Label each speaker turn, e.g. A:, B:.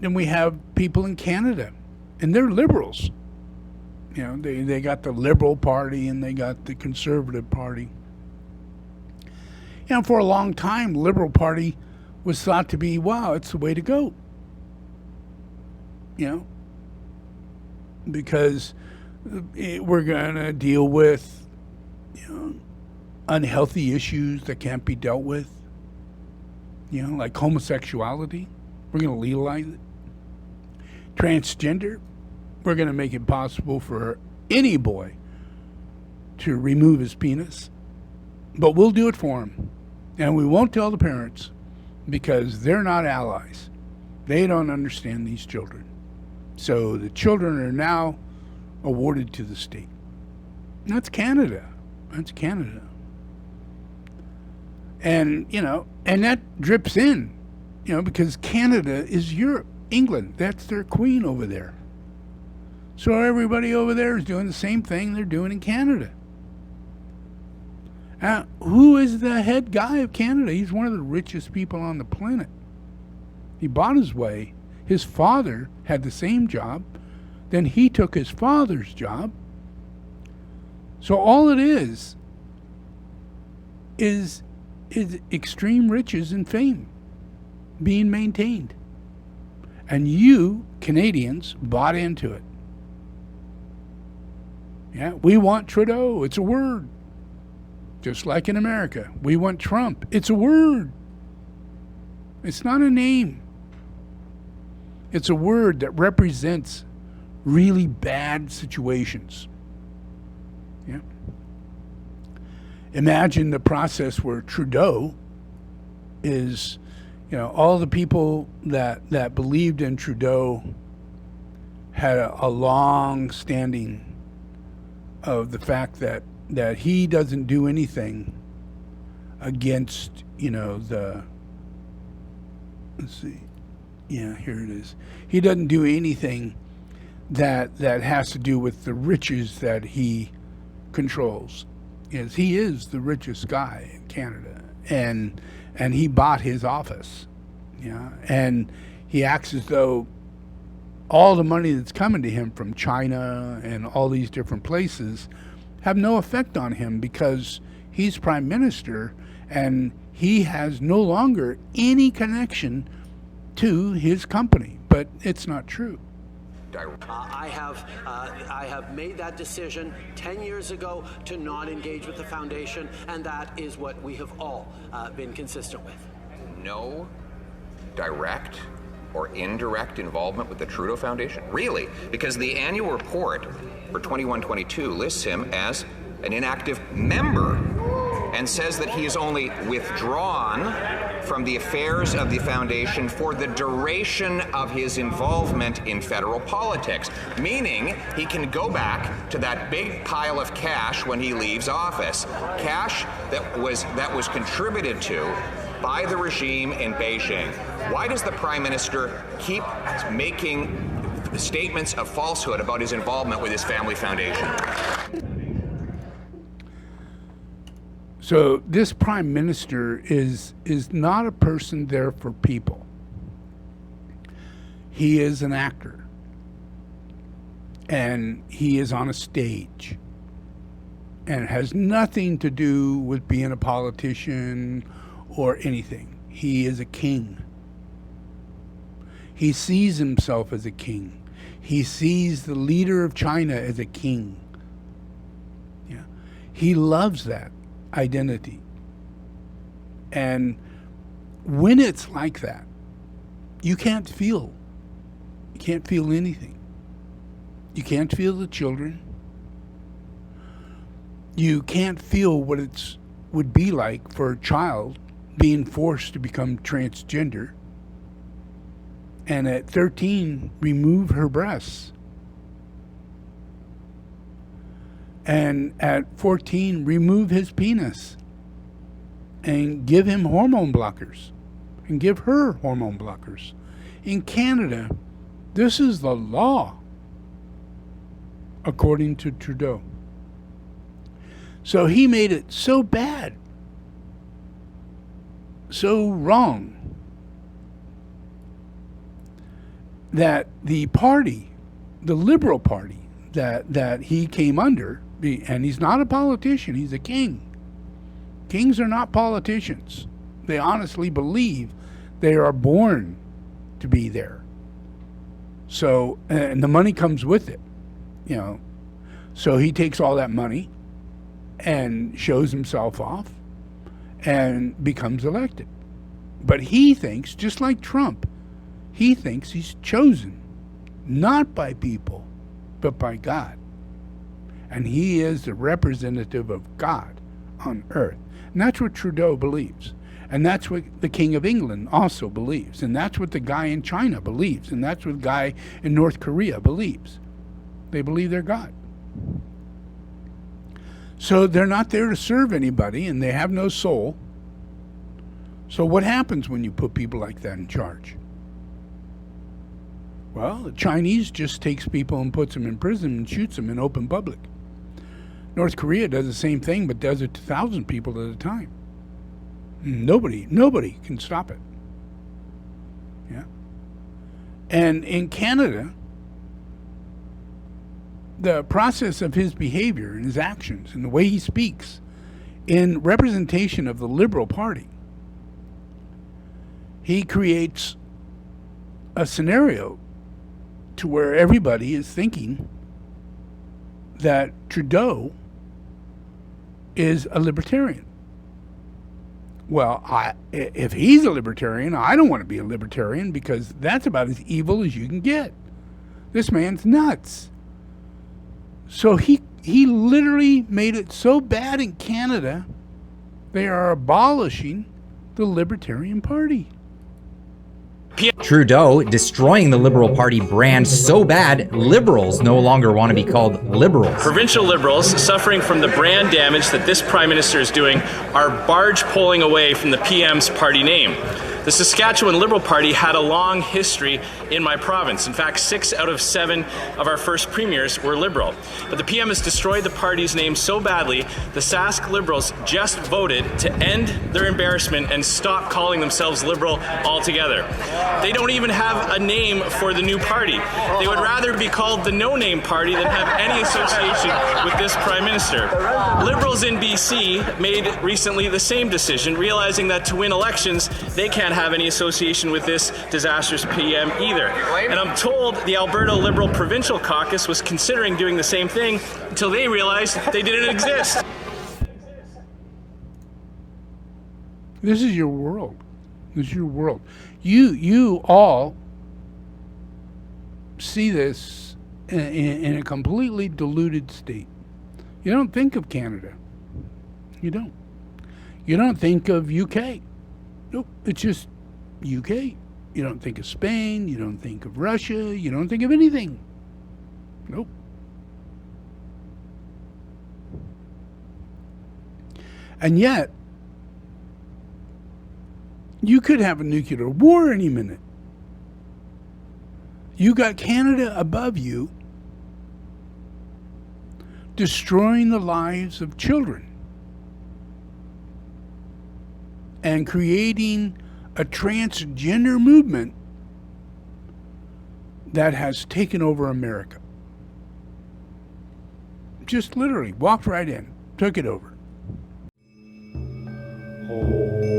A: Then we have people in Canada, and they're liberals. You know, they got the Liberal Party and they got the Conservative Party. You know, for a long time, the Liberal Party was thought to be, wow, it's the way to go. You know, because we're going to deal with, you know, unhealthy issues that can't be dealt with. You know, like homosexuality. We're going to legalize it. Transgender. We're going to make it possible for any boy to remove his penis. But we'll do it for him. And we won't tell the parents because they're not allies. They don't understand these children. So the children are now awarded to the state. And that's Canada. That's Canada. And, you know, and that drips in, you know, because Canada is Europe, England. That's their queen over there. So everybody over there is doing the same thing they're doing in Canada. Who is the head guy of Canada? He's one of the richest people on the planet. He bought his way. His father had the same job. Then he took his father's job. So all it is extreme riches and fame being maintained. And you, Canadians, bought into it. Yeah, we want Trudeau. It's a word. Just like in America. We want Trump. It's a word. It's not a name. It's a word that represents really bad situations. Yeah. Imagine the process where Trudeau is, you know, all the people that believed in Trudeau had a long standing of the fact that he doesn't do anything against, you know, let's see. Yeah, here it is. He doesn't do anything that has to do with the riches that he controls. Yes, he is the richest guy in Canada, and he bought his office. Yeah, and he acts as though all the money that's coming to him from China and all these different places have no effect on him because he's prime minister and he has no longer any connection to his company. But it's not true.
B: I have made that decision 10 years ago to not engage with the foundation, and that is what we have all been consistent with.
C: No direct or indirect involvement with the Trudeau Foundation? Really? Because the annual report for 21-22 lists him as an inactive member and says that he is only withdrawn from the affairs of the foundation for the duration of his involvement in federal politics, meaning he can go back to that big pile of cash when he leaves office, cash that was contributed to by the regime in Beijing. Why does the Prime Minister keep making statements of falsehood about his involvement with his family foundation?
A: So this Prime Minister is not a person there for people. He is an actor. And he is on a stage. And it has nothing to do with being a politician or anything. He is a king. He sees himself as a king. He sees the leader of China as a king. Yeah. He loves that identity. And when it's like that, you can't feel anything. You can't feel the children. You can't feel what it would be like for a child being forced to become transgender, and at 13 remove her breasts, and at 14 remove his penis and give him hormone blockers and give her hormone blockers. In Canada, this is the law, according to Trudeau. So he made it so bad, so wrong, that the party, the Liberal Party that he came under, and he's not a politician, he's a king. Kings are not politicians. They honestly believe they are born to be there. So, and the money comes with it, you know. So he takes all that money and shows himself off and becomes elected. But he thinks, just like Trump, he thinks he's chosen, not by people, but by God. And he is the representative of God on earth. And that's what Trudeau believes. And that's what the King of England also believes. And that's what the guy in China believes. And that's what the guy in North Korea believes. They believe they're God. So they're not there to serve anybody, and they have no soul. So what happens when you put people like that in charge? Well, the Chinese just takes people and puts them in prison and shoots them in open public. North Korea does the same thing, but does it to 1,000 people at a time. Nobody can stop it. Yeah. And in Canada, the process of his behavior and his actions and the way he speaks in representation of the Liberal Party, he creates a scenario to where everybody is thinking that Trudeau is a libertarian. Well, if he's a libertarian, I don't want to be a libertarian, because that's about as evil as you can get. This man's nuts. So he literally made it so bad in Canada, they are abolishing the Libertarian Party.
D: Trudeau destroying the Liberal Party brand so bad, Liberals no longer want to be called Liberals.
E: Provincial Liberals, suffering from the brand damage that this Prime Minister is doing, are barge pulling away from the PM's party name. The Saskatchewan Liberal Party had a long history in my province. In fact, 6 out of 7 of our first premiers were Liberal. But the PM has destroyed the party's name so badly, the Sask Liberals just voted to end their embarrassment and stop calling themselves Liberal altogether. They don't even have a name for the new party. They would rather be called the No-Name Party than have any association with this Prime Minister. Liberals in BC made recently the same decision, realizing that to win elections, they can't have any association with this disastrous PM either. And I'm told the Alberta Liberal Provincial Caucus was considering doing the same thing until they realized they didn't exist.
A: This is your world. This is your world. You all see this in a completely diluted state. You don't think of Canada. You don't. You don't think of UK. Nope, it's just UK. You don't think of Spain. You don't think of Russia. You don't think of anything. Nope. And yet, you could have a nuclear war any minute. You got Canada above you, destroying the lives of children and creating a transgender movement that has taken over America. Just literally walked right in, took it over.
F: Oh.